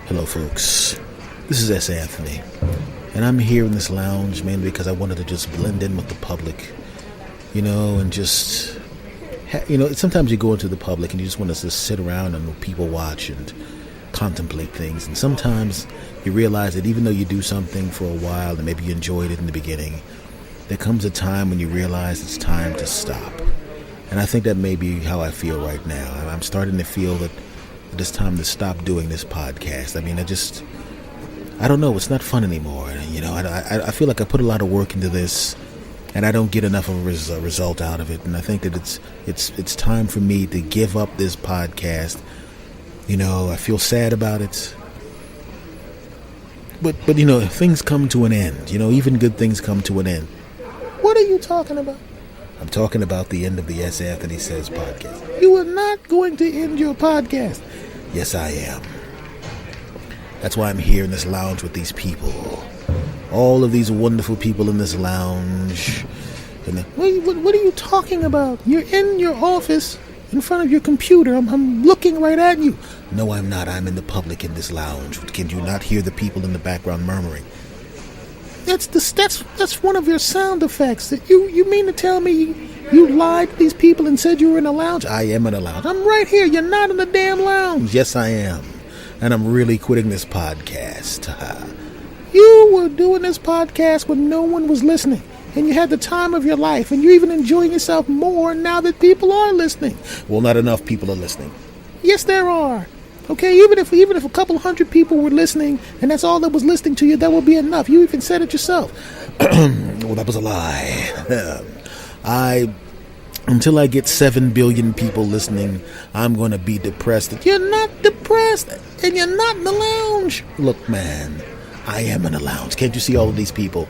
Hello, folks. This is S. Anthony, and I'm here in this lounge mainly because I wanted to just blend in with the public, and just, sometimes you go into the public and you just want to just sit around and people watch and contemplate things, and sometimes you realize that even though you do something for a while and maybe you enjoyed it in the beginning, there comes a time when you realize it's time to stop. And I think that may be how I feel right now. I'm starting to feel that it's time to stop doing this podcast. I don't know. It's not fun anymore. I feel like I put a lot of work into this, and I don't get enough of a result out of it. And I think that it's time for me to give up this podcast. I feel sad about it. But things come to an end. Even good things come to an end. What are you talking about? I'm talking about the end of the S. Anthony Says podcast. You are not going to end your podcast. Yes, I am. That's why I'm here in this lounge with these people. All of these wonderful people in this lounge. And what are you talking about? You're in your office in front of your computer. I'm looking right at you. No, I'm not. I'm in the public in this lounge. Can you not hear the people in the background murmuring? That's one of your sound effects. You mean to tell me you lied to these people and said you were in a lounge? I am in a lounge. I'm right here. You're not in the damn lounge. Yes, I am. And I'm really quitting this podcast. You were doing this podcast when no one was listening, and you had the time of your life, and you're even enjoying yourself more now that people are listening. Well, not enough people are listening. Yes, there are. Okay, even if a couple hundred people were listening, and that's all that was listening to you, that would be enough. You even said it yourself. Well, that was a lie. Until I get 7 billion people listening, I'm going to be depressed. You're not depressed, and you're not in the lounge. Look, man, I am in a lounge. Can't you see all of these people?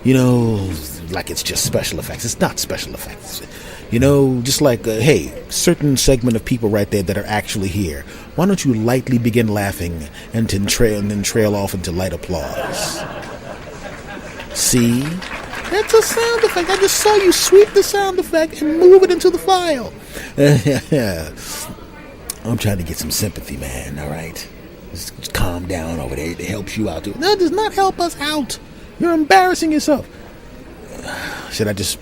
Like it's just special effects. It's not special effects. Just like, hey, certain segment of people right there that are actually here. Why don't you lightly begin laughing and then trail off into light applause? See? That's a sound effect. I just saw you sweep the sound effect and move it into the file. I'm trying to get some sympathy, man, all right? Just calm down over there. It helps you out, too. No, it does not help us out. You're embarrassing yourself. Should I just,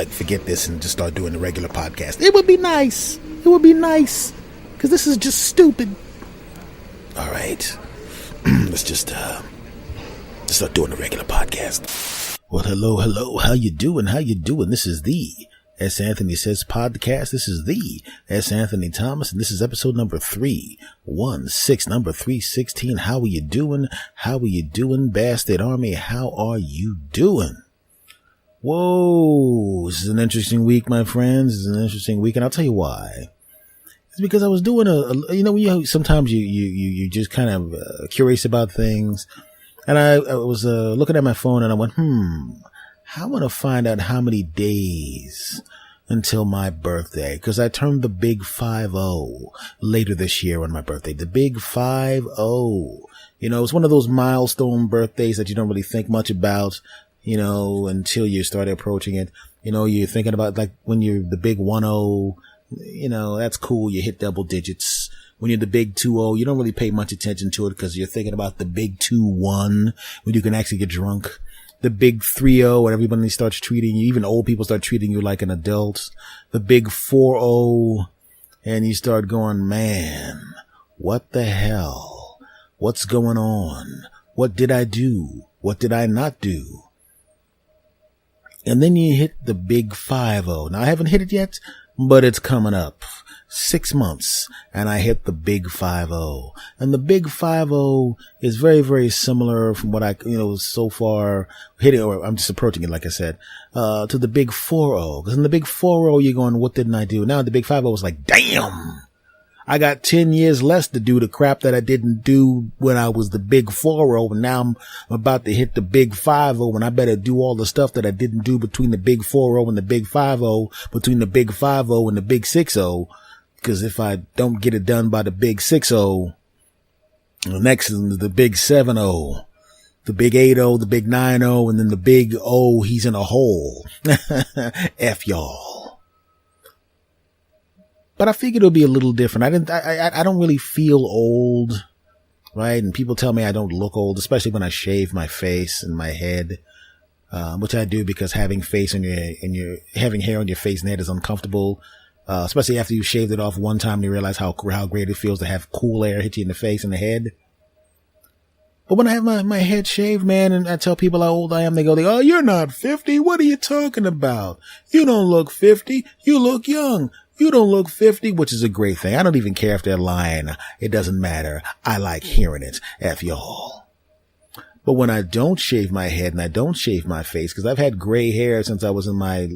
forget this and just start doing the regular podcast? It would be nice. It would be nice. Because this is just stupid. All right. Let's just start doing the regular podcast. Well, hello. How you doing? This is the S. Anthony Says podcast. This is the S. Anthony Thomas, and this is episode number 316, number 316. How are you doing, Bastard Army? How are you doing? Whoa, this is an interesting week, my friends. This is an interesting week, and I'll tell you why. It's because I was doing sometimes you just kind of curious about things, and I was looking at my phone, and I went, I want to find out how many days until my birthday, because I turned the Big 5 Oooh later this year on my birthday. The Big 5 Oooh. It's one of those milestone birthdays that you don't really think much about, until you start approaching it. You're thinking about, like, when you're the Big 1-0, that's cool. You hit double digits. When you're the Big 2-0, you don't really pay much attention to it because you're thinking about the Big 2-1 when you can actually get drunk. The Big 3-0 when everybody starts treating you, even old people start treating you like an adult. The Big 4-0, and you start going, man, what the hell? What's going on? What did I do? What did I not do? And then you hit the Big 5-0. Now, I haven't hit it yet, but it's coming up. 6 months, and I hit the Big 5-0. And the Big 5-0 is very, very similar from what I, so far hitting, or I'm just approaching it, like I said, to the Big 4-0. Because in the Big 4-0, you're going, what didn't I do? Now the Big 5-0 is like, damn! I got 10 years less to do the crap that I didn't do when I was the Big 4-0, and now I'm about to hit the Big 5-0, and I better do all the stuff that I didn't do between the Big 4-0 and the Big 5-0, between the Big 5-0 and the Big 6-0, because if I don't get it done by the Big 6-0, the next is the Big 7-0, the Big 8-0, the Big 9-0, and then the Big O, he's in a hole. F y'all. But I figured it'll be a little different. I don't really feel old. right? And people tell me I don't look old, especially when I shave my face and my head, which I do because having having hair on your face and head is uncomfortable. Especially after you shaved it off one time and you realize how great it feels to have cool air hit you in the face and the head. But when I have my head shaved, man, and I tell people how old I am, they go, oh, you're not 50. What are you talking about? You don't look 50. You look young. You don't look 50, which is a great thing. I don't even care if they're lying. It doesn't matter. I like hearing it. F y'all. But when I don't shave my head and I don't shave my face, because I've had gray hair since I was in my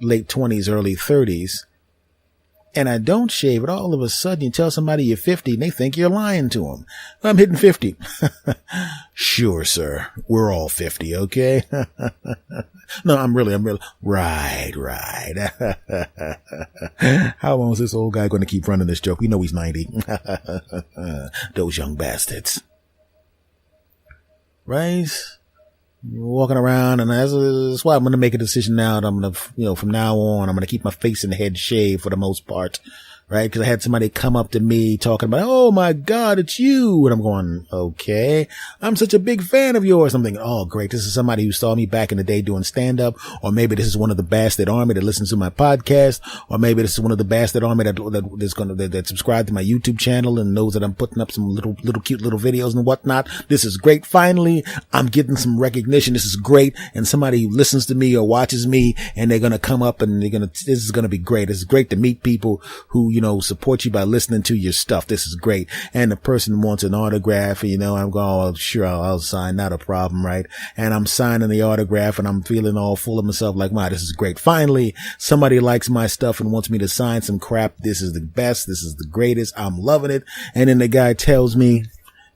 late 20s, early 30s, and I don't shave it, all of a sudden you tell somebody you're 50 and they think you're lying to them. I'm hitting 50. Sure, sir. We're all 50, okay? No, I'm really. Right. How long is this old guy going to keep running this joke? We know he's 90. Those young bastards. Right? Walking around, and that's why I'm going to make a decision now that I'm going to, from now on, I'm going to keep my face and head shaved for the most part, right? Because I had somebody come up to me talking about, oh my God, it's you. And I'm going, okay, I'm such a big fan of yours. I'm thinking, oh great, this is somebody who saw me back in the day doing stand-up, or maybe this is one of the bastard army that listens to my podcast, or maybe this is one of the bastard army that subscribed to my YouTube channel and knows that I'm putting up some little cute little videos and whatnot. This is great. Finally, I'm getting some recognition. This is great. And somebody who listens to me or watches me, and they're going to come up and this is going to be great. It's great to meet people who, support you by listening to your stuff. This is great. And the person wants an autograph, and, I'm going, oh, sure, I'll sign. Not a problem, right? And I'm signing the autograph, and I'm feeling all full of myself like, wow, this is great. Finally, somebody likes my stuff and wants me to sign some crap. This is the best. This is the greatest. I'm loving it. And then the guy tells me,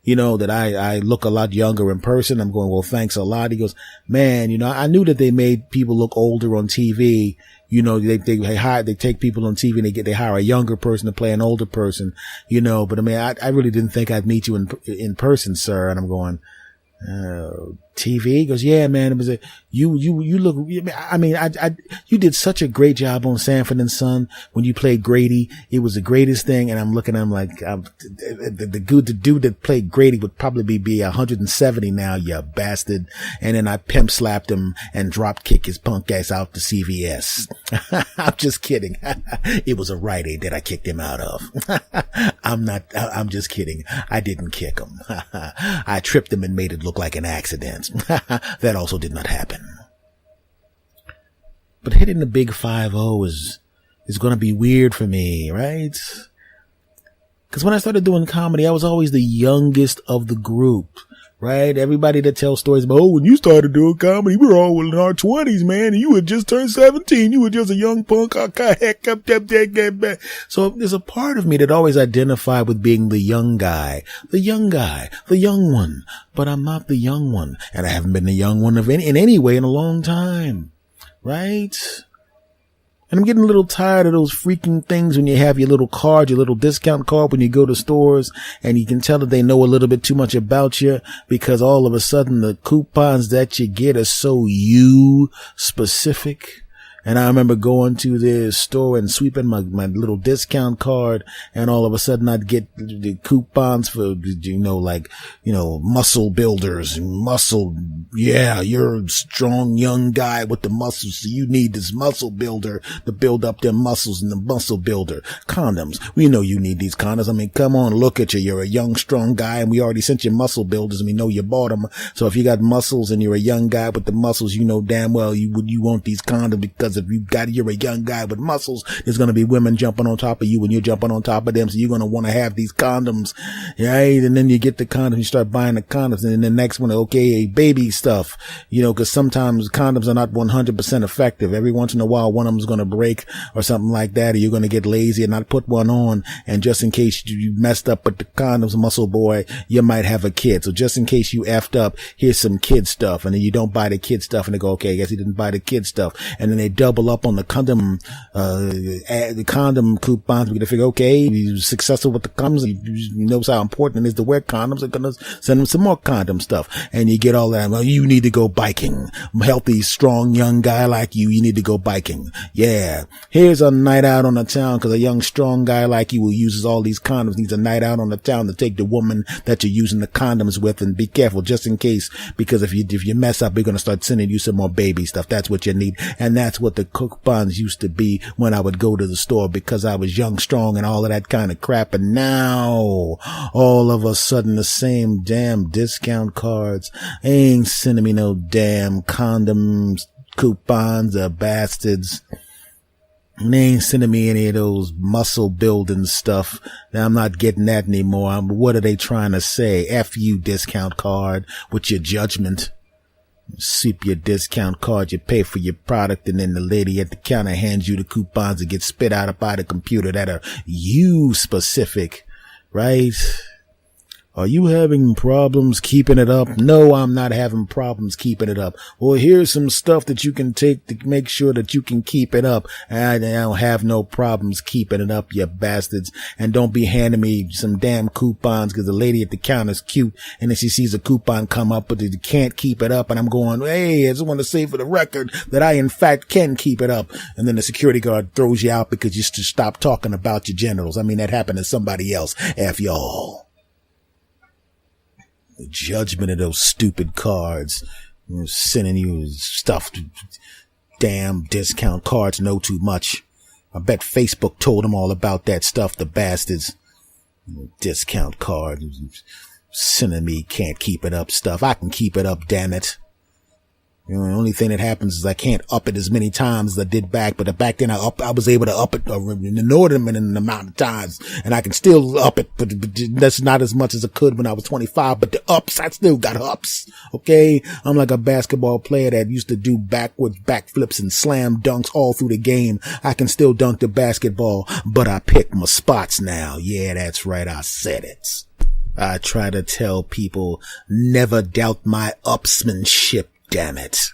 that I look a lot younger in person. I'm going, well, thanks a lot. He goes, man, I knew that they made people look older on TV. They take people on TV and they hire a younger person to play an older person, but I mean, I really didn't think I'd meet you in person, sir. And I'm going, TV? He goes, yeah, man, it was you look, I mean, you did such a great job on Sanford and Son when you played Grady. It was the greatest thing. And I'm looking at him like, the dude that played Grady would probably be 170 now, you bastard. And then I pimp slapped him and drop kick his punk ass out to CVS. I'm just kidding. It was a Rite Aid that I kicked him out of. I'm just kidding. I didn't kick him. I tripped him and made it look like an accident. That also did not happen. But hitting the Big Five Oooh is going to be weird for me, right? Because when I started doing comedy, I was always the youngest of the group, right? Everybody that tells stories about, when you started doing comedy, we were all in our 20s, man, and you had just turned 17. You were just a young punk. So there's a part of me that always identified with being the young guy, the young one. But I'm not the young one, and I haven't been the young one in any way in a long time, right? And I'm getting a little tired of those freaking things when you have your little card, your little discount card when you go to stores, and you can tell that they know a little bit too much about you because all of a sudden the coupons that you get are so you specific. And I remember going to the store and sweeping my little discount card, and all of a sudden I'd get the coupons for, muscle builders, yeah, you're a strong young guy with the muscles, so you need this muscle builder to build up them muscles, and the muscle builder. Condoms. We know you need these condoms. I mean, come on, look at you. You're a young, strong guy, and we already sent you muscle builders, and we know you bought them. So if you got muscles and you're a young guy with the muscles, you know damn well you want these condoms, because if you're a young guy with muscles, there's going to be women jumping on top of you and you're jumping on top of them. So you're going to want to have these condoms. Right? And then you get the condoms, you start buying the condoms. And then the next one, okay, baby stuff, cause sometimes condoms are not 100% effective. Every once in a while, one of them's going to break or something like that. Or you're going to get lazy and not put one on. And just in case you messed up with the condoms, muscle boy, you might have a kid. So just in case you effed up, here's some kid stuff. And then you don't buy the kid stuff and they go, okay, I guess he didn't buy the kid stuff. And then they double up on the condom coupons. We're going to figure, okay, he's successful with the condoms. He knows how important it is to wear condoms. They're going to send him some more condom stuff. And you get all that. Well, you need to go biking. Healthy, strong, young guy like you need to go biking. Yeah. Here's a night out on the town, because a young, strong guy like you who uses all these condoms needs a night out on the town to take the woman that you're using the condoms with, and be careful just in case, because if you mess up, we're going to start sending you some more baby stuff. That's what you need. And that's what the coupons used to be when I would go to the store, because I was young, strong, and all of that kind of crap. And now, all of a sudden, the same damn discount cards ain't sending me no damn condoms, coupons, bastards. They ain't sending me any of those muscle building stuff. Now, I'm not getting that anymore. What are they trying to say? F you, discount card, with your judgment. Sweep your discount card, you pay for your product, and then the lady at the counter hands you the coupons that get spit out by the computer that are you specific, right? Are you having problems keeping it up? No, I'm not having problems keeping it up. Well, here's some stuff that you can take to make sure that you can keep it up. I don't have no problems keeping it up, you bastards. And don't be handing me some damn coupons, because the lady at the counter is cute, and then she sees a coupon come up, but you can't keep it up. And I'm going, hey, I just want to say for the record that I, in fact, can keep it up. And then the security guard throws you out because you should stop talking about your genitals. I mean, that happened to somebody else. F y'all. The judgment of those stupid cards, sending you stuff. Damn discount cards know too much. I bet Facebook told them all about that stuff, the bastards. Discount card, sending me can't keep it up stuff. I can keep it up, damn it. You know, the only thing that happens is I can't up it as many times as I did back, but back then I was able to up it an inordinate amount of times, and I can still up it, but that's not as much as I could when I was 25, but the ups, I still got ups, okay? I'm like a basketball player that used to do backwards backflips and slam dunks all through the game. I can still dunk the basketball, but I pick my spots now. Yeah, that's right, I said it. I try to tell people, never doubt my upsmanship. Damn it.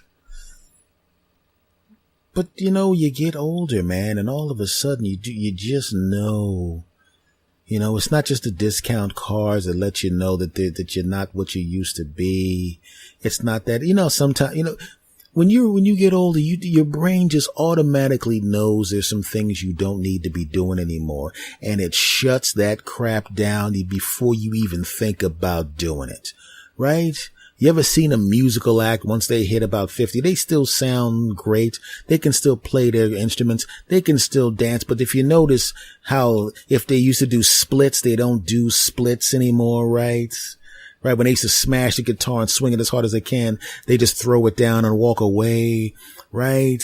But, you know, you get older, man, and all of a sudden you just know. You know, it's not just the discount cards that let you know that you're not what you used to be. It's not that, you know, sometimes, you know, when you get older, your brain just automatically knows there's some things you don't need to be doing anymore, and it shuts that crap down before you even think about doing it, right? You ever seen a musical act once they hit about 50? They still sound great. They can still play their instruments. They can still dance. But if you notice how if they used to do splits, they don't do splits anymore, right? Right, when they used to smash the guitar and swing it as hard as they can, they just throw it down and walk away, right?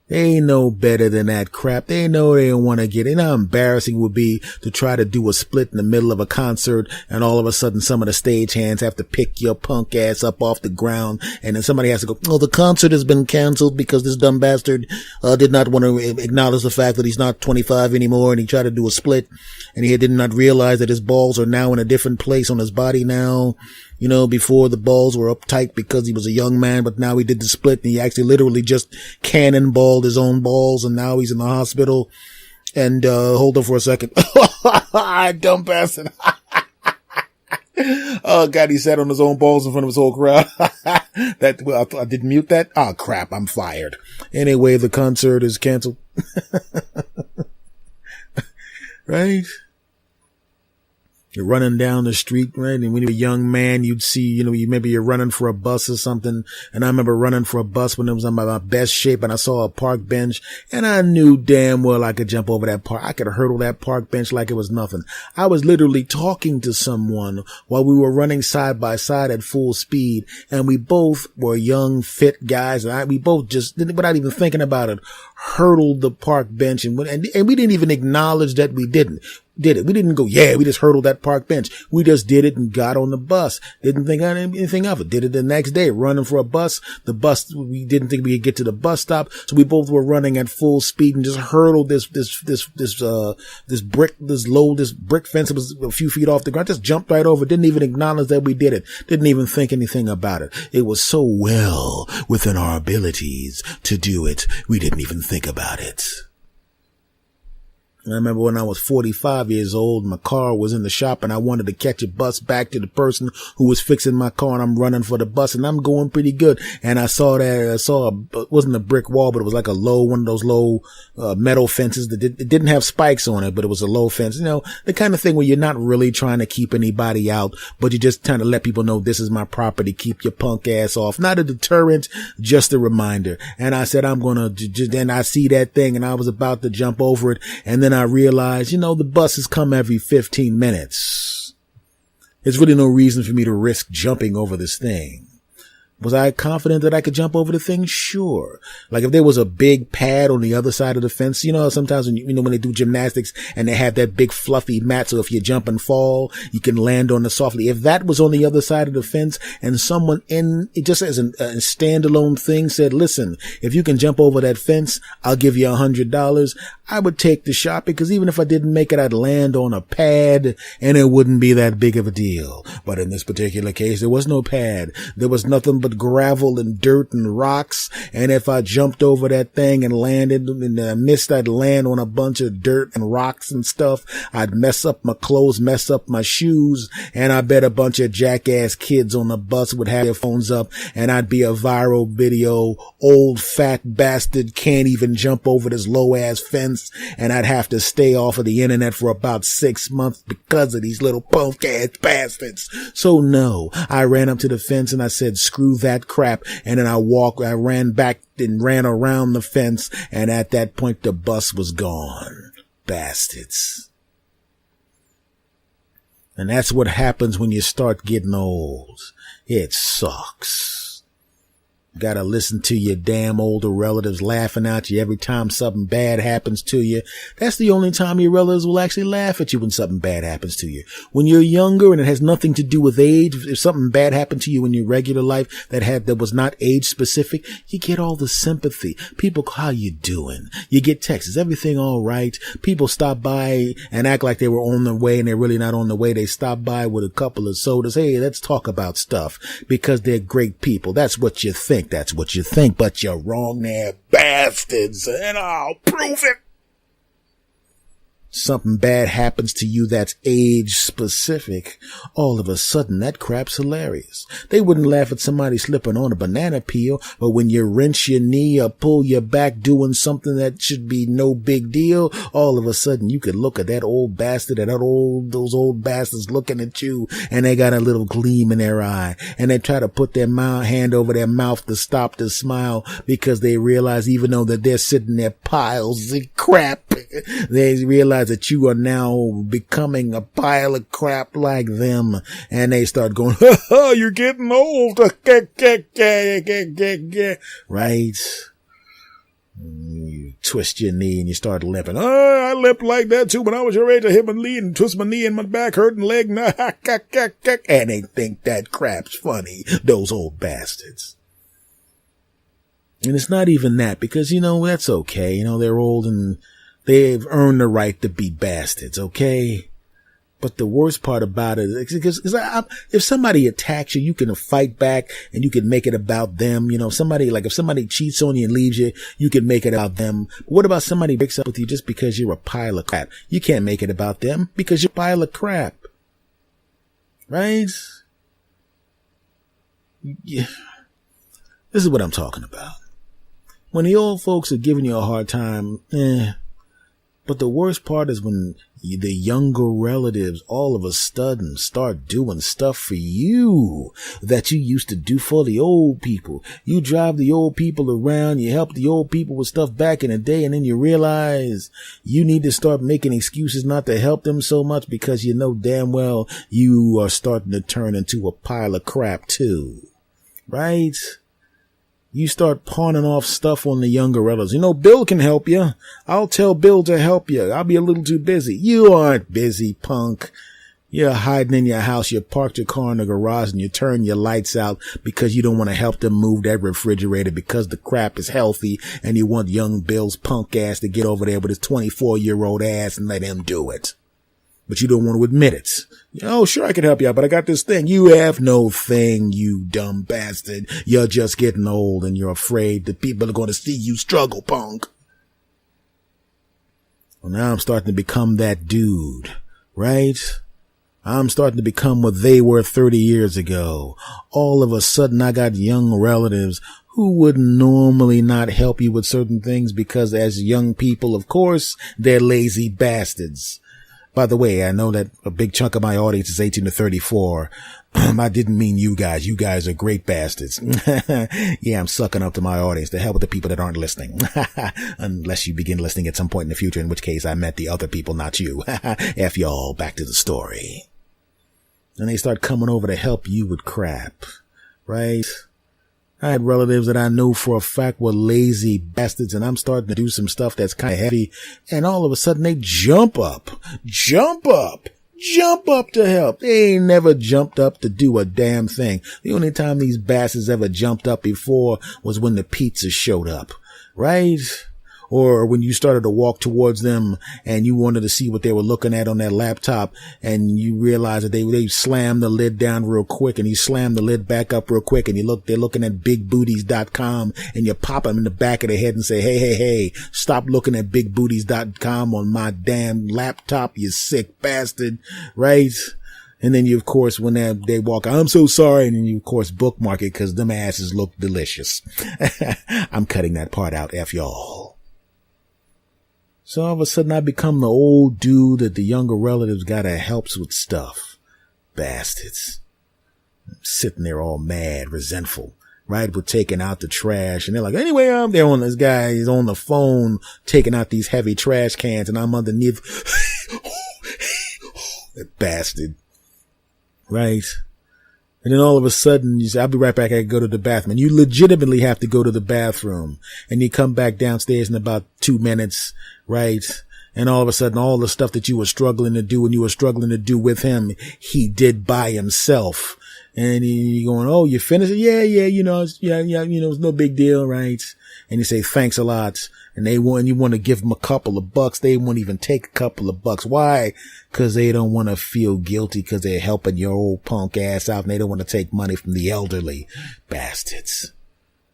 They know better than that crap. They know they don't want to get in. How embarrassing it would be to try to do a split in the middle of a concert, and all of a sudden some of the stagehands have to pick your punk ass up off the ground, and then somebody has to go, oh, the concert has been canceled because this dumb bastard did not want to acknowledge the fact that he's not 25 anymore, and he tried to do a split, and he did not realize that his balls are now in a different place on his body now. You know, before the balls were uptight because he was a young man, but now he did the split and he actually literally just cannonballed his own balls, and now he's in the hospital. And, hold on for a second. Dumb bastard. Oh God, he sat on his own balls in front of his whole crowd. I didn't mute that. Oh crap, I'm fired. Anyway, the concert is canceled. Right? You're running down the street, right? And when you're a young man, you'd see, you know, maybe you're running for a bus or something. And I remember running for a bus when I was on my best shape, and I saw a park bench, and I knew damn well I could jump over that park. I could hurdle that park bench like it was nothing. I was literally talking to someone while we were running side by side at full speed, and we both were young, fit guys, and we both just, without even thinking about it, hurdled the park bench, and we didn't even acknowledge that we didn't. did it. We didn't go, yeah, we just hurdled that park bench. We just did it and got on the bus. Didn't think anything of it. Did it the next day, running for a bus. The bus, we didn't think we could get to the bus stop. So we both were running at full speed and just hurdled this brick fence that was a few feet off the ground. Just jumped right over. Didn't even acknowledge that we did it. Didn't even think anything about it. It was so well within our abilities to do it. We didn't even think about it. And I remember when I was 45 years old, my car was in the shop and I wanted to catch a bus back to the person who was fixing my car, and I'm running for the bus and I'm going pretty good. And it wasn't a brick wall, but it was like one of those low metal fences that it didn't have spikes on it, but it was a low fence. You know, the kind of thing where you're not really trying to keep anybody out, but you just trying to let people know this is my property. Keep your punk ass off. Not a deterrent, just a reminder. And I said, then I see that thing and I was about to jump over it. And then I realized, the buses come every 15 minutes. There's really no reason for me to risk jumping over this thing. Was I confident that I could jump over the thing? Sure. Like if there was a big pad on the other side of the fence, sometimes when they do gymnastics and they have that big fluffy mat, so if you jump and fall, you can land on it softly. If that was on the other side of the fence and someone it just as a standalone thing said, listen, if you can jump over that fence, I'll give you $100. I would take the shot, because even if I didn't make it, I'd land on a pad and it wouldn't be that big of a deal. But in this particular case, there was no pad. There was nothing but gravel and dirt and rocks. And if I jumped over that thing and landed and I missed, I'd land on a bunch of dirt and rocks and stuff. I'd mess up my clothes, mess up my shoes. And I bet a bunch of jackass kids on the bus would have their phones up, and I'd be a viral video. Old fat bastard can't even jump over this low ass fence. And I'd have to stay off of the internet for about 6 months because of these little punk ass bastards. So no, I ran up to the fence and I said, screw that crap. And then I ran back and ran around the fence. And at that point, the bus was gone. Bastards. And that's what happens when you start getting old. It sucks. Gotta listen to your damn older relatives laughing at you every time something bad happens to you. That's the only time your relatives will actually laugh at you, when something bad happens to you. When you're younger and it has nothing to do with age, if something bad happened to you in your regular life that was not age specific, you get all the sympathy. People, how you doing? You get texts, is everything all right? People stop by and act like they were on their way and they're really not on the way. They stop by with a couple of sodas. Hey, let's talk about stuff, because they're great people. That's what you think. That's what you think, but you're wrong there, bastards, and I'll prove it. Something bad happens to you that's age specific. All of a sudden, that crap's hilarious. They wouldn't laugh at somebody slipping on a banana peel, but when you wrench your knee or pull your back doing something that should be no big deal, all of a sudden you could look at that old bastard and those old bastards looking at you, and they got a little gleam in their eye, and they try to put their hand over their mouth to stop the smile, because they realize, even though that they're sitting there piles of crap, they realize that you are now becoming a pile of crap like them, and they start going, ha ha, you're getting old. Right? You twist your knee and you start limping. Oh, I limped like that too when I was your age. I hit my knee and twist my knee and my back hurt and leg. And they think that crap's funny, those old bastards. And it's not even that, because, that's okay. They're old and they've earned the right to be bastards, okay? But the worst part about it is, because if somebody attacks you, you can fight back and you can make it about them. If somebody cheats on you and leaves you, you can make it about them. But what about somebody breaks up with you just because you're a pile of crap? You can't make it about them because you're a pile of crap. Right? Yeah. This is what I'm talking about. When the old folks are giving you a hard time, but the worst part is when the younger relatives all of a sudden start doing stuff for you that you used to do for the old people. You drive the old people around, you help the old people with stuff back in the day, and then you realize you need to start making excuses not to help them so much, because you know damn well you are starting to turn into a pile of crap too. Right? You start pawning off stuff on the younger relatives. You know, Bill can help you. I'll tell Bill to help you. I'll be a little too busy. You aren't busy, punk. You're hiding in your house. You parked your car in the garage and you turn your lights out because you don't want to help them move that refrigerator because the crap is healthy and you want young Bill's punk ass to get over there with his 24-year-old ass and let him do it. But you don't want to admit it. Oh, sure, I can help you out, but I got this thing. You have no thing, you dumb bastard. You're just getting old and you're afraid that people are going to see you struggle, punk. Well, now I'm starting to become that dude, right? I'm starting to become what they were 30 years ago. All of a sudden, I got young relatives who would normally not help you with certain things because as young people, of course, they're lazy bastards. By the way, I know that a big chunk of my audience is 18 to 34. I didn't mean you guys. You guys are great bastards. Yeah, I'm sucking up to my audience. The hell with the people that aren't listening. Unless you begin listening at some point in the future, in which case I meant the other people, not you. F y'all, back to the story. And they start coming over to help you with crap, right? I had relatives that I knew for a fact were lazy bastards, and I'm starting to do some stuff that's kind of heavy, and all of a sudden they jump up to help. They ain't never jumped up to do a damn thing. The only time these bastards ever jumped up before was when the pizza showed up, right? Or when you started to walk towards them and you wanted to see what they were looking at on their laptop and you realized that they slammed the lid down real quick and you slammed the lid back up real quick and they're looking at bigbooties.com and you pop them in the back of the head and say, hey, stop looking at bigbooties.com on my damn laptop, you sick bastard, right? And then you, of course, when they walk, I'm so sorry. And then you, of course, bookmark it because them asses look delicious. I'm cutting that part out, F y'all. So all of a sudden I become the old dude that the younger relatives gotta helps with stuff. Bastards. I'm sitting there all mad, resentful, right? We're taking out the trash and they're like, anyway, I'm there on this guy. He's on the phone taking out these heavy trash cans and I'm underneath. That bastard. Right? And then all of a sudden, you say, I'll be right back. I can go to the bathroom. And you legitimately have to go to the bathroom. And you come back downstairs in about 2 minutes, right? And all of a sudden, all the stuff that you were struggling to do and you were struggling to do with him, he did by himself. And you're going, oh, you finished it? Yeah, it's no big deal, right? And you say, thanks a lot. And you want to give them a couple of bucks. They won't even take a couple of bucks. Why? Because they don't want to feel guilty because they're helping your old punk ass out and they don't want to take money from the elderly. Bastards.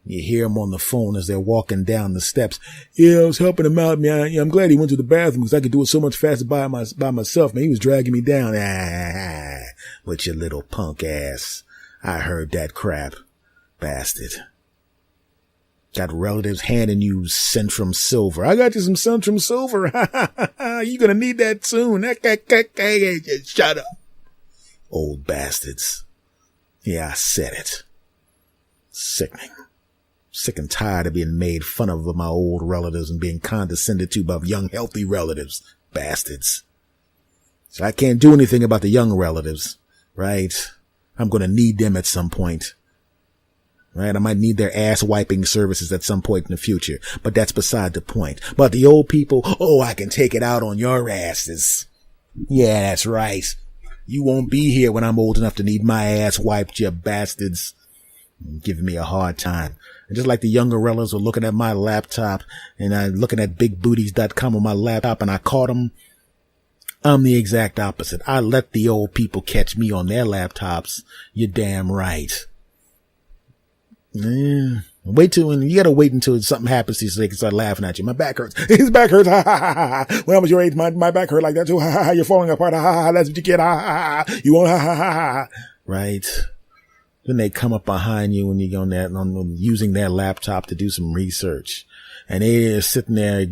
You hear them on the phone as they're walking down the steps. Yeah, I was helping him out, man. I'm glad he went to the bathroom because I could do it so much faster by myself, man. He was dragging me down. With your little punk ass. I heard that crap. Bastard. Got relatives handing you Centrum Silver. I got you some Centrum Silver. You're going to need that soon. Shut up. Old bastards. Yeah, I said it. Sickening. Sick and tired of being made fun of by my old relatives and being condescended to by young, healthy relatives. Bastards. So I can't do anything about the young relatives, right? I'm going to need them at some point. Right? I might need their ass wiping services at some point in the future, but that's beside the point. But the old people, oh, I can take it out on your asses. Yeah, that's right. You won't be here when I'm old enough to need my ass wiped, you bastards. Giving me a hard time. And just like the younger relatives were looking at my laptop and looking at bigbooties.com on my laptop and I caught them, I'm the exact opposite. I let the old people catch me on their laptops. You're damn right. Yeah. You gotta wait until something happens to you so they can start laughing at you. My back hurts. His back hurts. Ha ha ha ha. When I was your age, my back hurt like that too. Ha ha ha. You're falling apart. Ha ha ha. That's what you get. Ha ha ha. You won't. Ha ha ha ha. Right. Then they come up behind you when you're on using their laptop to do some research, and they're sitting there.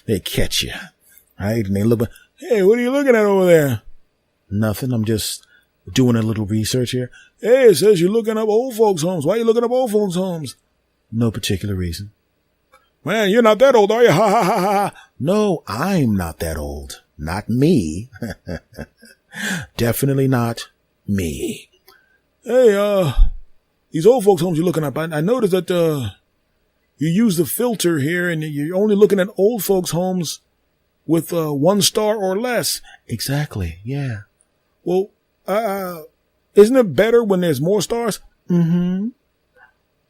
They catch you, right? And they look. Hey, what are you looking at over there? Nothing. I'm just doing a little research here. Hey, it says you're looking up old folks' homes. Why are you looking up old folks' homes? No particular reason. Man, you're not that old, are you? Ha ha ha ha. No, I'm not that old. Not me. Definitely not me. Hey, these old folks homes you're looking up, I noticed that you use the filter here and you're only looking at old folks homes with 1 star or less. Exactly. Yeah. Well, isn't it better when there's more stars? Mm-hmm.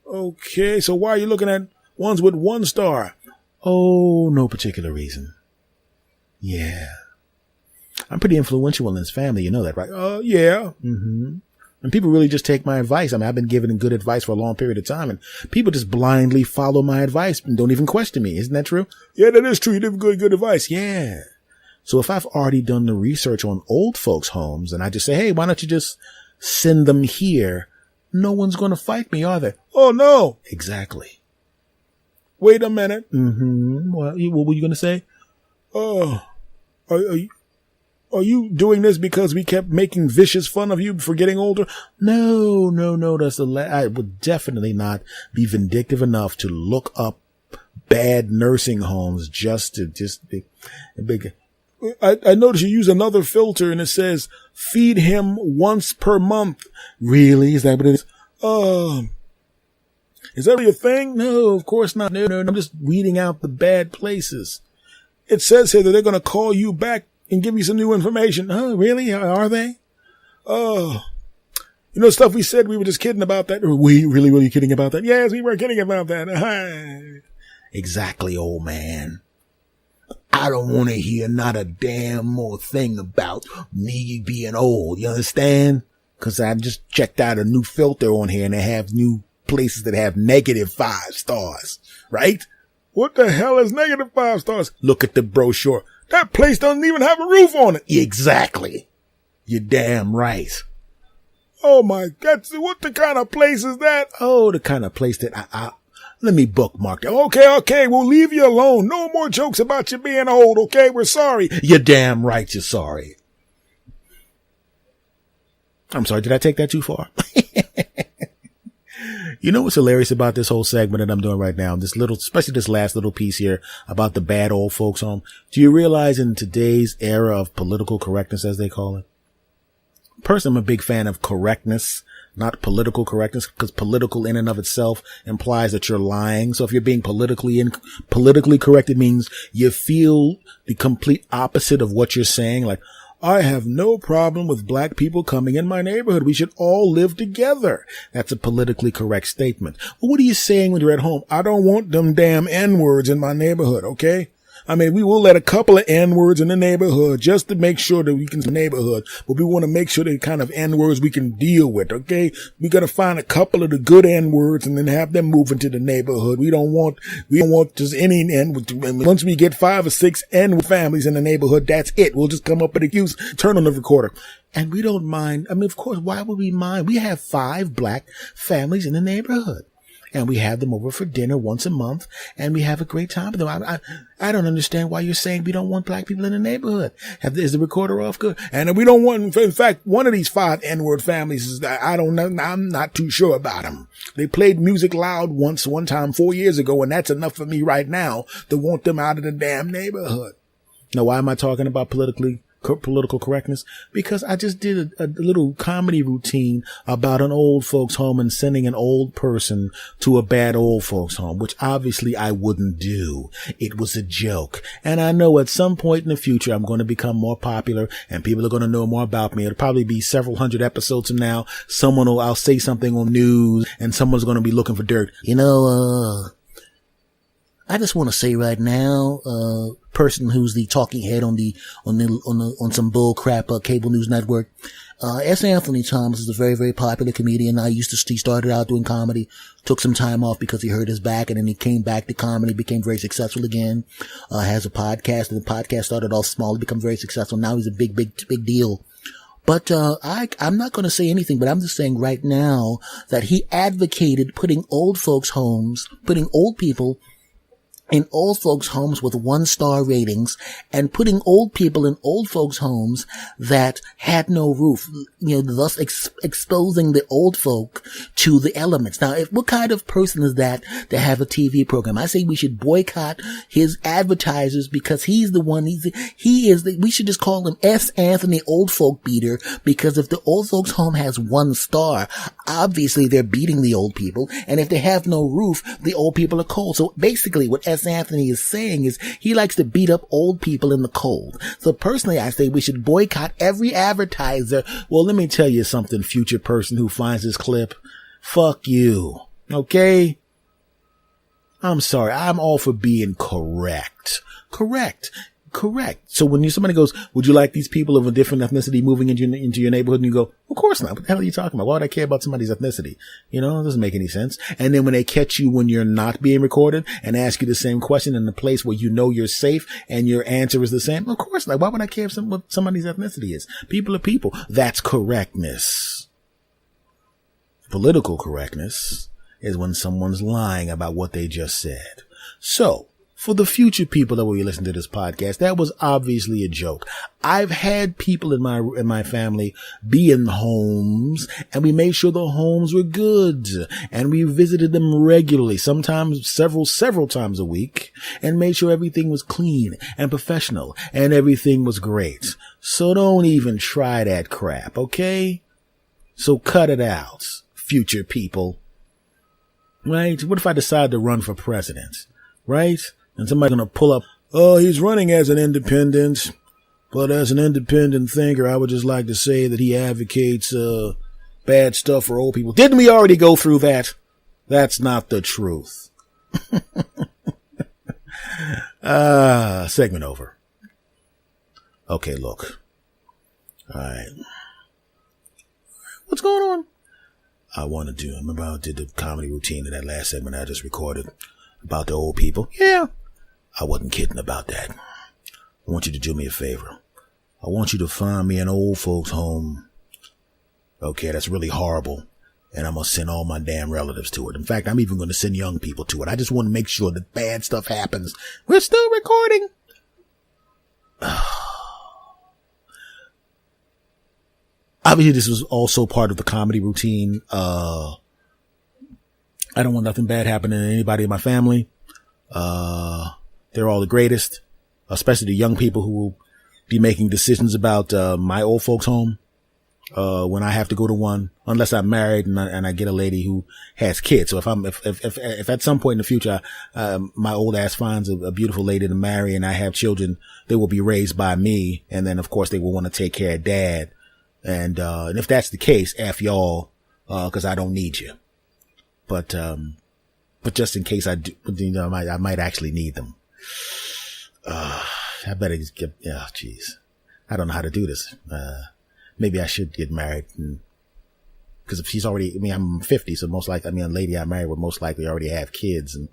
Okay, so why are you looking at ones with 1 star? Oh, no particular reason. Yeah. I'm pretty influential in this family. You know that, right? Yeah. Mm-hmm. And people really just take my advice. I mean, I've been giving good advice for a long period of time, and people just blindly follow my advice and don't even question me. Isn't that true? Yeah, that is true. You give good advice. Yeah. So if I've already done the research on old folks' homes and I just say, hey, why don't you just send them here? No one's going to fight me, are they? Oh, no. Exactly. Wait a minute. Mm-hmm. What were you going to say? Are you doing this because we kept making vicious fun of you for getting older? No. I would definitely not be vindictive enough to look up bad nursing homes just to be big. I noticed you use another filter and it says feed him once per month. Really? Is that what it is? Is that really a thing? No, of course not. No. I'm just weeding out the bad places. It says here that they're going to call you back and give you some new information. Oh, really? Are they? Stuff we said, we were just kidding about that. Were we really kidding about that? Yes, we were kidding about that. Exactly, old man. I don't want to hear not a damn more thing about me being old. You understand? Because I just checked out a new filter on here and they have new places that have -5 stars, right? What the hell is -5 stars? Look at the brochure. That place doesn't even have a roof on it. Exactly. You're damn right. Oh my God. What the kind of place is that? Oh, the kind of place that let me bookmark that. Okay. We'll leave you alone. No more jokes about you being old. Okay. We're sorry. You're damn right. You're sorry. I'm sorry. Did I take that too far? You know what's hilarious about this whole segment that I'm doing right now? Especially this last little piece here about the bad old folks home. Do you realize in today's era of political correctness, as they call it? Personally, I'm a big fan of correctness, not political correctness, because political in and of itself implies that you're lying. So if you're being politically correct, it means you feel the complete opposite of what you're saying. Like, I have no problem with black people coming in my neighborhood. We should all live together. That's a politically correct statement. Well, what are you saying when you're at home? I don't want them damn N-words in my neighborhood, okay? I mean, we will let a couple of N-words in the neighborhood just to make sure that we can the neighborhood, but we want to make sure the kind of N-words we can deal with, okay? We got to find a couple of the good N-words and then have them move into the neighborhood. We don't want just any N-word. Once we get 5 or 6 N-word families in the neighborhood, that's it. We'll just come up with an excuse, turn on the recorder. And we don't mind. I mean, of course, why would we mind? We have 5 black families in the neighborhood. And we have them over for dinner once a month, and we have a great time with them. I don't understand why you're saying we don't want black people in the neighborhood. Is the recorder off? Good. And we don't want, in fact, one of these 5 N-word families is, I don't know, I'm not too sure about them. They played music loud one time 4 years ago, and that's enough for me right now to want them out of the damn neighborhood. Now, why am I talking about political correctness? Because I just did a little comedy routine about an old folks home and sending an old person to a bad old folks home, which obviously I wouldn't do. It was a joke. And I know at some point in the future, I'm going to become more popular and people are going to know more about me. It'll probably be several hundred episodes from now. I'll say something on news and someone's going to be looking for dirt. I just want to say right now, person who's the talking head on some bull crap cable news network, S. Anthony Thomas is a very, very popular comedian. He started out doing comedy, took some time off because he hurt his back, and then he came back to comedy, became very successful again. Has a podcast, and the podcast started off small, become very successful. Now he's a big deal. But I'm not going to say anything, but I'm just saying right now that he advocated putting old folks' homes, putting old people in old folks' homes with 1-star ratings and putting old people in old folks' homes that had no roof, thus exposing the old folk to the elements. Now, what kind of person is that to have a TV program? I say we should boycott his advertisers because he's the one, we should just call him S. Anthony Old Folk Beater, because if the old folks' home has 1 star, obviously they're beating the old people, and if they have no roof, the old people are cold. So basically what S. Anthony is saying is he likes to beat up old people in the cold. So personally, I say we should boycott every advertiser. Well, let me tell you something, future person who finds this clip. Fuck you. Okay? I'm sorry. I'm all for being correct. Correct. So when somebody goes, would you like these people of a different ethnicity moving into your neighborhood? And you go, of course not. What the hell are you talking about? Why would I care about somebody's ethnicity? It doesn't make any sense. And then when they catch you when you're not being recorded and ask you the same question in a place where you're safe and your answer is the same, of course not. Why would I care what somebody's ethnicity is? People are people. That's correctness. Political correctness is when someone's lying about what they just said. So, for the future people that will be listening to this podcast, that was obviously a joke. I've had people in my family be in homes, and we made sure the homes were good, and we visited them regularly, sometimes several times a week, and made sure everything was clean and professional and everything was great. So don't even try that crap, okay? So cut it out, future people. Right? What if I decide to run for president? Right? And somebody's going to pull up, oh, he's running as an independent, but as an independent thinker, I would just like to say that he advocates bad stuff for old people. Didn't we already go through that? That's not the truth. Segment over. Okay, look. All right. What's going on? Remember I did the comedy routine in that last segment I just recorded about the old people? Yeah. I wasn't kidding about that. I want you to do me a favor. I want you to find me an old folks home. Okay, that's really horrible. And I'm going to send all my damn relatives to it. In fact, I'm even going to send young people to it. I just want to make sure that bad stuff happens. We're still recording. Obviously, this was also part of the comedy routine. I don't want nothing bad happening to anybody in my family. They're all the greatest, especially the young people who will be making decisions about my old folks' home when I have to go to one, unless I'm married and I get a lady who has kids. So if at some point in the future my old ass finds a beautiful lady to marry and I have children, they will be raised by me, and then of course they will want to take care of dad. And if that's the case, F y'all, because I don't need you. But just in case I do, I might actually need them. I better just get, jeez. I don't know how to do this. Maybe I should get married. Cause if she's already, I'm 50, so most likely, a lady I married would most likely already have kids, and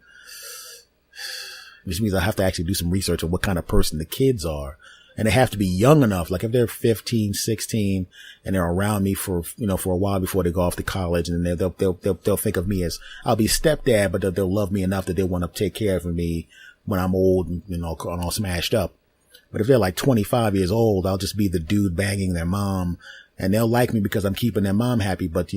which means I have to actually do some research on what kind of person the kids are. And they have to be young enough, like if they're 15, 16, and they're around me for a while before they go off to college, and then they'll think of me as, I'll be stepdad, but they'll love me enough that they want to take care of me when I'm old and, all smashed up. But if they're like 25 years old, I'll just be the dude banging their mom, and they'll like me because I'm keeping their mom happy, but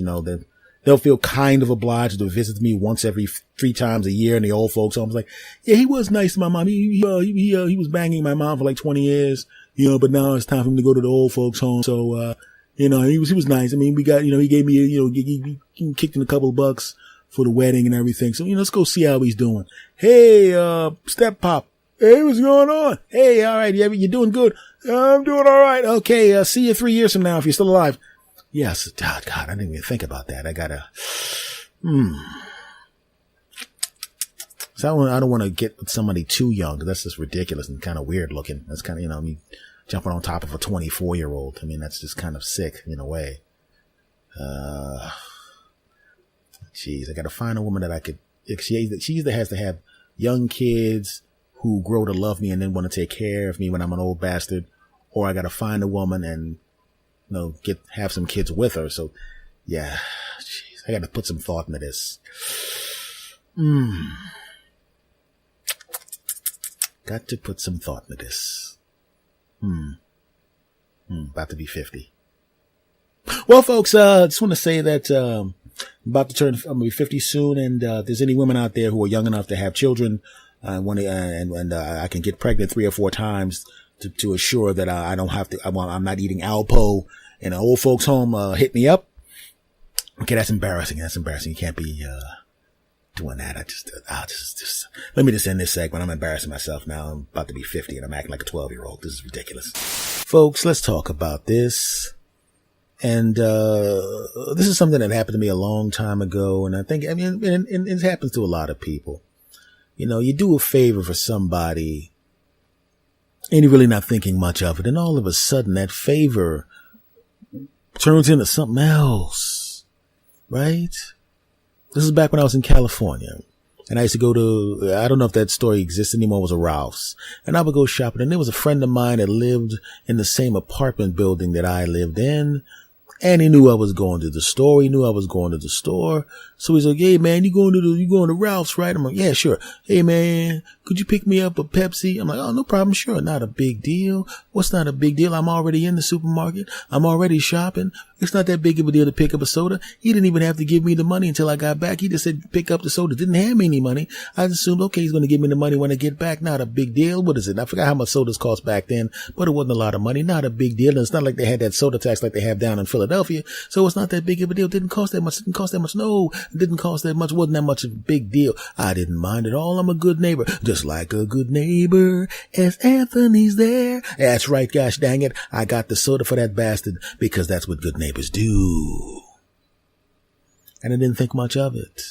they'll feel kind of obliged to visit me once every 3 times a year in the old folks' homes. Like, yeah, he was nice to my mom. He was banging my mom for like 20 years, but now it's time for him to go to the old folks' home. So, he was nice. We got, he gave me, he kicked in a couple of bucks for the wedding and everything. So, let's go see how he's doing. Hey, step pop. Hey, what's going on? Hey, all right. You doing good? I'm doing all right. Okay. See you 3 years from now if you're still alive. Yes. God, I didn't even think about that. I gotta, So I don't want to get with somebody too young, because that's just ridiculous and kind of weird looking. That's kind of, jumping on top of a 24-year-old. That's just kind of sick in a way. Jeez, I got to find a woman that I could, she either has to have young kids who grow to love me and then want to take care of me when I'm an old bastard, or I got to find a woman and, have some kids with her. So yeah, jeez, I got to put some thought into this. Got to put some thought into this. About to be 50. Well, folks, just want to say that I'm about to turn. I'm gonna be 50 soon, and if there's any women out there who are young enough to have children, and I can get pregnant 3 or 4 times to assure that I don't have to. I'm not eating Alpo in an old folks' home. Hit me up. Okay, that's embarrassing. That's embarrassing. You can't be doing that. I'll just let me just end this segment. I'm embarrassing myself now. I'm about to be 50, and I'm acting like a 12-year-old. This is ridiculous, folks. Let's talk about this. And this is something that happened to me a long time ago, and it happens to a lot of people. You know, you do a favor for somebody, and you're really not thinking much of it, and all of a sudden that favor turns into something else, right? This is back when I was in California, and I used to go to, I don't know if that store exists anymore, it was a Ralph's, and I would go shopping, and there was a friend of mine that lived in the same apartment building that I lived in. And he knew I was going to the store. So he's like, "Hey man, you going to Ralph's, right?" I'm like, "Yeah, sure." "Hey man, could you pick me up a Pepsi?" I'm like, "Oh, no problem. Sure. Not a big deal. What's not a big deal? I'm already in the supermarket. I'm already shopping. It's not that big of a deal to pick up a soda." He didn't even have to give me the money until I got back. He just said, pick up the soda. Didn't hand me any money. I assumed, okay, he's going to give me the money when I get back. Not a big deal. What is it? I forgot how much sodas cost back then, but it wasn't a lot of money. Not a big deal. And it's not like they had that soda tax like they have down in Philadelphia. So it's not that big of a deal. It didn't cost that much. No, it didn't cost that much. Wasn't that much of a big deal. I didn't mind at all. I'm a good neighbor. Just like a good neighbor as Anthony's there. That's right. Gosh dang it. I got the soda for that bastard because that's what good neighbors do. And I didn't think much of it.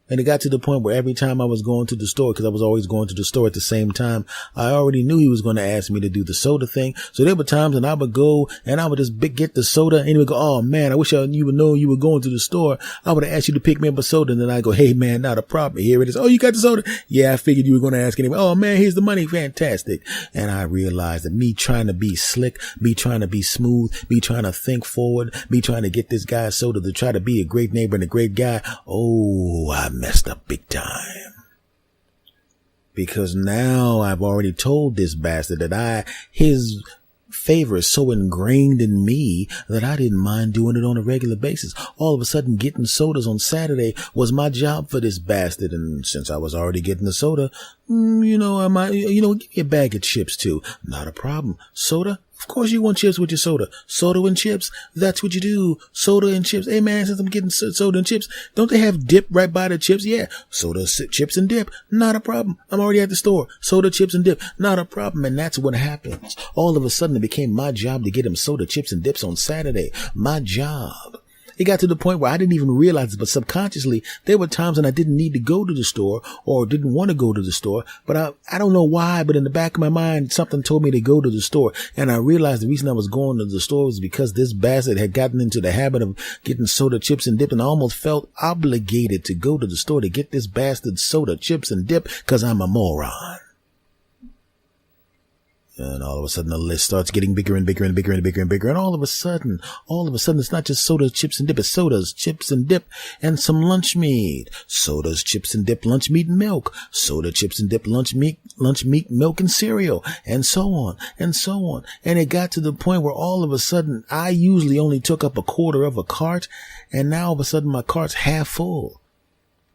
And it got to the point where every time I was going to the store, because I was always going to the store at the same time, I already knew he was going to ask me to do the soda thing. So there were times when I would go and I would just get the soda, and he would go, "Oh man, I wish you would know you were going to the store. I would have asked you to pick me up a soda." And then I go, "Hey man, not a problem. Here it is." "Oh, you got the soda?" "Yeah, I figured you were going to ask anyway." "Oh man, here's the money." Fantastic. And I realized that me trying to be slick, me trying to be smooth, me trying to think forward, me trying to get this guy soda to try to be a great neighbor and a great guy. Oh, I messed up big time. Because now I've already told this bastard that his favor is so ingrained in me that I didn't mind doing it on a regular basis. All of a sudden, getting sodas on Saturday was my job for this bastard. And since I was already getting the soda, I might, give me a bag of chips too. Not a problem. Soda? Of course you want chips with your soda. Soda and chips, that's what you do. Soda and chips. Hey man, since I'm getting soda and chips, don't they have dip right by the chips? Yeah. Soda, chips, and dip. Not a problem. I'm already at the store. Soda, chips, and dip. Not a problem. And that's what happens. All of a sudden, it became my job to get him soda, chips, and dips on Saturday. My job. It got to the point where I didn't even realize it, but subconsciously, there were times when I didn't need to go to the store or didn't want to go to the store, but I don't know why, but in the back of my mind, something told me to go to the store. And I realized the reason I was going to the store was because this bastard had gotten into the habit of getting soda, chips, and dip, and I almost felt obligated to go to the store to get this bastard soda, chips, and dip because I'm a moron. And all of a sudden the list starts getting bigger and bigger and bigger and bigger and bigger. And all of a sudden, it's not just sodas, chips, and dip. It's sodas, chips, and dip, and some lunch meat. Sodas, chips, and dip, lunch meat, and milk. Soda, chips, and dip, lunch meat, milk, and cereal. And so on, and so on. And it got to the point where all of a sudden, I usually only took up a quarter of a cart. And now all of a sudden my cart's half full.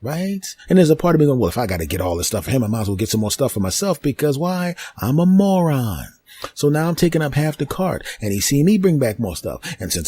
Right? And there's a part of me going, well, if I got to get all this stuff for him, I might as well get some more stuff for myself because why? I'm a moron. So now I'm taking up half the cart and he seen me bring back more stuff. And since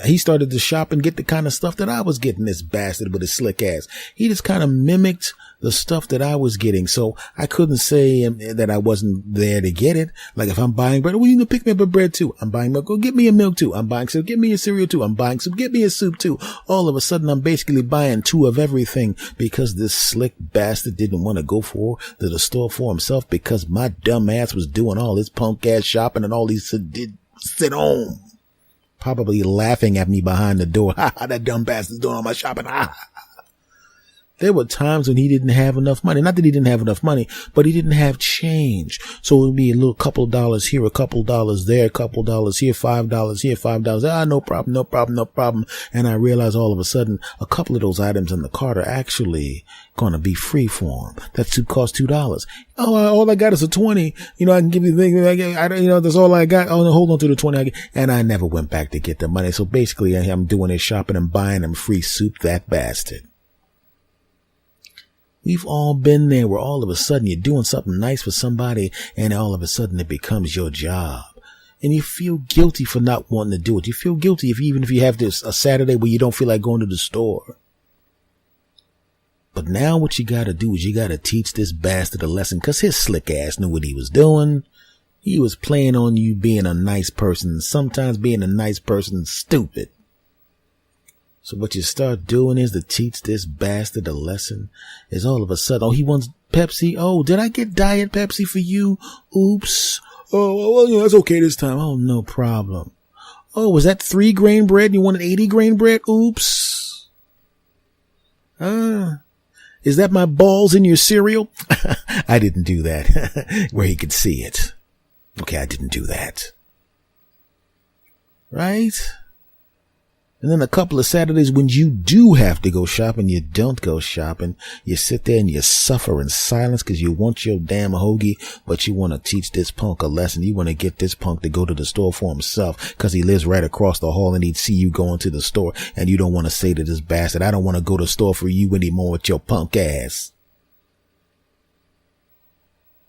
he started to shop and get the kind of stuff that I was getting, this bastard with his slick ass. He just kind of mimicked the stuff that I was getting. So I couldn't say that I wasn't there to get it. Like if I'm buying bread, well, you can pick me up a bread too. I'm buying milk. Go get me a milk too. I'm buying some. Get me a cereal too. I'm buying some. Get me a soup too. All of a sudden, I'm basically buying 2 of everything because this slick bastard didn't want to go to the store for himself because my dumb ass was doing all this punk ass shopping and all these sit home. Probably laughing at me behind the door. Ha, that dumb bastard's doing all my shopping. Ha. There were times when he didn't have enough money. Not that he didn't have enough money, but he didn't have change. So it would be a little couple of dollars here, a couple of dollars there, a couple of dollars here, $5 here, $5. No problem, no problem, no problem. And I realized all of a sudden a couple of those items in the cart are actually going to be free for him. That soup costs $2. Oh, all I got is a 20. You know, I can give you the thing. You know, that's all I got. Oh, no, hold on to the 20. And I never went back to get the money. So basically I'm doing his shopping and buying him free soup, that bastard. We've all been there where all of a sudden you're doing something nice for somebody and all of a sudden it becomes your job. And you feel guilty for not wanting to do it. You feel guilty even if you have a Saturday where you don't feel like going to the store. But now what you got to do is you got to teach this bastard a lesson, because his slick ass knew what he was doing. He was playing on you being a nice person. Sometimes being a nice person is stupid. So what you start doing is to teach this bastard a lesson. Is all of a sudden, oh, he wants Pepsi. Oh, did I get Diet Pepsi for you? Oops. Oh, well, that's okay this time. Oh, no problem. Oh, was that 3 grain bread? You wanted 80 grain bread? Oops. Is that my balls in your cereal? I didn't do that where he could see it. Okay, I didn't do that. Right? And then a couple of Saturdays when you do have to go shopping, you don't go shopping. You sit there and you suffer in silence because you want your damn hoagie, but you want to teach this punk a lesson. You want to get this punk to go to the store for himself because he lives right across the hall and he'd see you going to the store, and you don't want to say to this bastard, I don't want to go to the store for you anymore with your punk ass.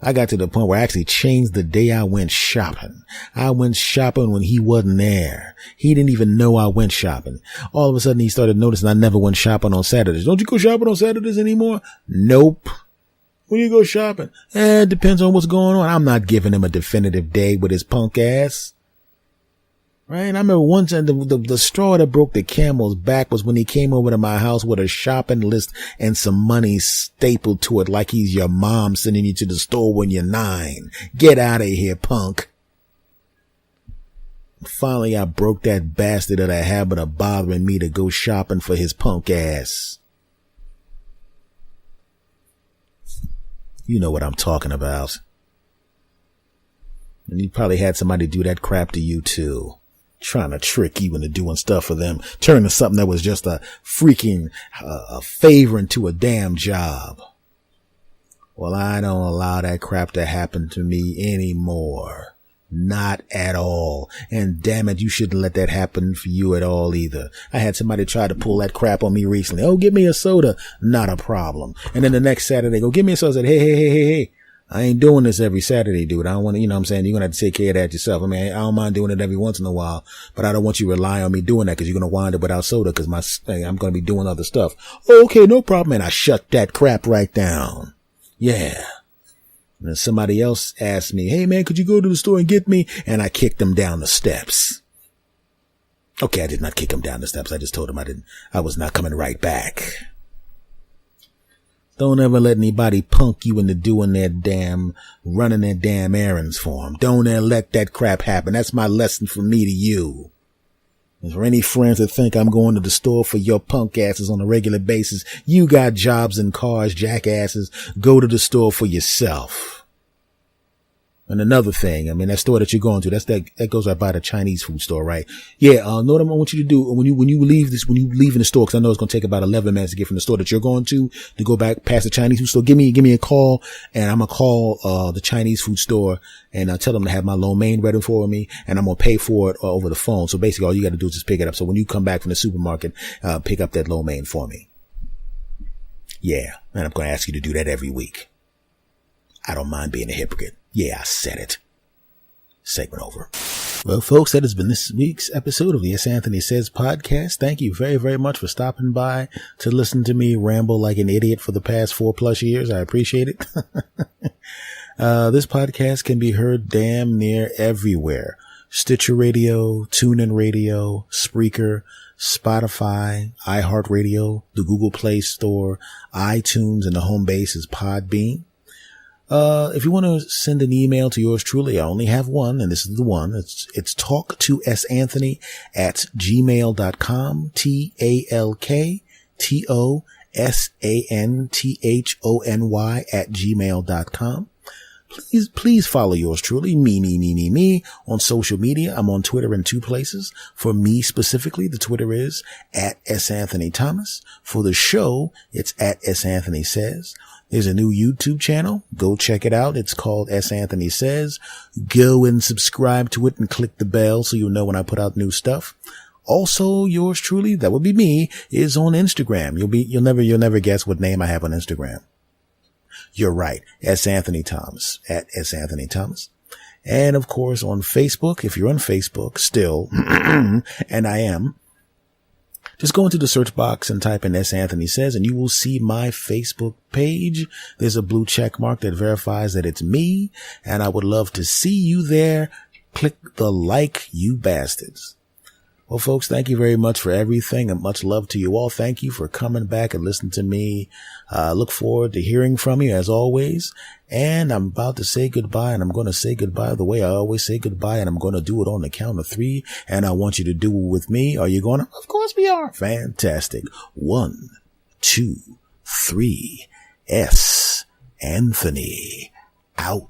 I got to the point where I actually changed the day I went shopping. I went shopping when he wasn't there. He didn't even know I went shopping. All of a sudden he started noticing I never went shopping on Saturdays. Don't you go shopping on Saturdays anymore? Nope. When you go shopping? It depends on what's going on. I'm not giving him a definitive day with his punk ass. Right? I remember one time the straw that broke the camel's back was when he came over to my house with a shopping list and some money stapled to it like he's your mom sending you to the store when you're 9. Get out of here, punk. Finally, I broke that bastard of the habit of bothering me to go shopping for his punk ass. You know what I'm talking about. And you probably had somebody do that crap to you too. Trying to trick you into doing stuff for them, turning something that was just a freaking a favor into a damn job. Well, I don't allow that crap to happen to me anymore. Not at all. And damn it, you shouldn't let that happen for you at all either. I had somebody try to pull that crap on me recently. Oh, give me a soda. Not a problem. And then the next Saturday, go give me a soda. I said, hey. I ain't doing this every Saturday, dude. I don't want to, you know what I'm saying? You're going to have to take care of that yourself. I mean, I don't mind doing it every once in a while, but I don't want you to rely on me doing that because you're going to wind up without soda because I'm going to be doing other stuff. Oh, okay, no problem. And I shut that crap right down. Yeah. And then somebody else asked me, hey man, could you go to the store and get me? And I kicked them down the steps. Okay, I did not kick him down the steps. I just told him I was not coming right back. Don't ever let anybody punk you into running their damn errands for them. Don't ever let that crap happen. That's my lesson from me to you. Is there any friends that think I'm going to the store for your punk asses on a regular basis? You got jobs and cars, jackasses. Go to the store for yourself. And another thing, I mean, that store that you're going to, that goes right by the Chinese food store, right? Yeah, know what I want you to do when you leave in the store, because I know it's going to take about 11 minutes to get from the store that you're going to go back past the Chinese food store. Give me a call, and I'm going to call, the Chinese food store and I'll tell them to have my lo mein ready for me, and I'm going to pay for it over the phone. So basically all you got to do is just pick it up. So when you come back from the supermarket, pick up that lo mein for me. Yeah. And I'm going to ask you to do that every week. I don't mind being a hypocrite. Yeah, I said it. Segment over. Well, folks, that has been this week's episode of the S. Anthony Says podcast. Thank you very, very much for stopping by to listen to me ramble like an idiot for the past 4+ years. I appreciate it. This podcast can be heard damn near everywhere. Stitcher Radio, TuneIn Radio, Spreaker, Spotify, iHeartRadio, the Google Play Store, iTunes, and the home base is Podbean. If you want to send an email to yours truly, I only have one, and this is the one. It's talk2santhony@gmail.com, TalkToSanthony SANTHONY@gmail.com. Please follow yours truly, me, on social media. I'm on Twitter in 2 places. For me specifically, the Twitter is @SAnthonyThomas. For the show, it's @SAnthonySays. There's a new YouTube channel. Go check it out. It's called S. Anthony Says. Go and subscribe to it and click the bell so you'll know when I put out new stuff. Also, yours truly, that would be me, is on Instagram. You'll never guess what name I have on Instagram. You're right. S. Anthony Thomas, @SAnthonyThomas. And of course on Facebook, if you're on Facebook still, and I am, just go into the search box and type in S. Anthony Says and you will see my Facebook page. There's a blue check mark that verifies that it's me, and I would love to see you there. Click the like, you bastards. Well, folks, thank you very much for everything and much love to you all. Thank you for coming back and listening to me. Look forward to hearing from you as always. And I'm about to say goodbye, and I'm going to say goodbye the way I always say goodbye, and I'm going to do it on the count of 3. And I want you to do it with me. Are you going to? Of course we are. Fantastic. 1, 2, 3. S. Anthony out.